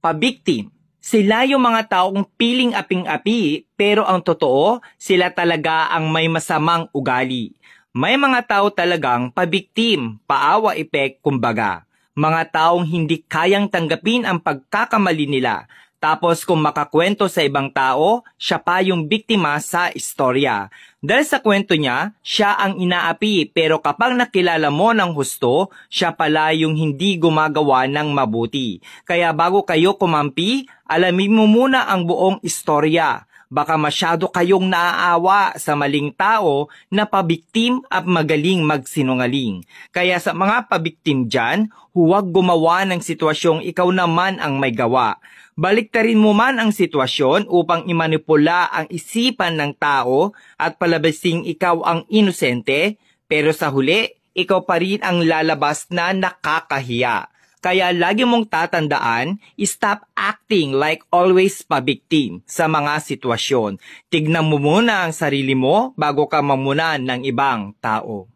pabiktim. Sila yung mga taong piling aping-api pero ang totoo, sila talaga ang may masamang ugali. May mga tao talagang pabiktim, paawa-epek kumbaga. Mga taong hindi kayang tanggapin ang pagkakamali nila. Tapos kung makakwento sa ibang tao, siya pa yung biktima sa istorya. Dahil sa kwento niya, siya ang inaapi pero kapag nakilala mo ng husto, siya pala yung hindi gumagawa ng mabuti. Kaya bago kayo kumampi, alamin mo muna ang buong istorya. Baka masyado kayong naaawa sa maling tao na pabiktim at magaling magsinungaling. Kaya sa mga pabiktim dyan, huwag gumawa ng sitwasyong ikaw naman ang may gawa. Baliktarin mo man ang sitwasyon upang imanipula ang isipan ng tao at palabasing ikaw ang inosente, pero sa huli, ikaw pa rin ang lalabas na nakakahiya. Kaya lagi mong tatandaan, stop acting like always pabiktim sa mga sitwasyon. Tignan mo muna ang sarili mo bago ka mamunan ng ibang tao.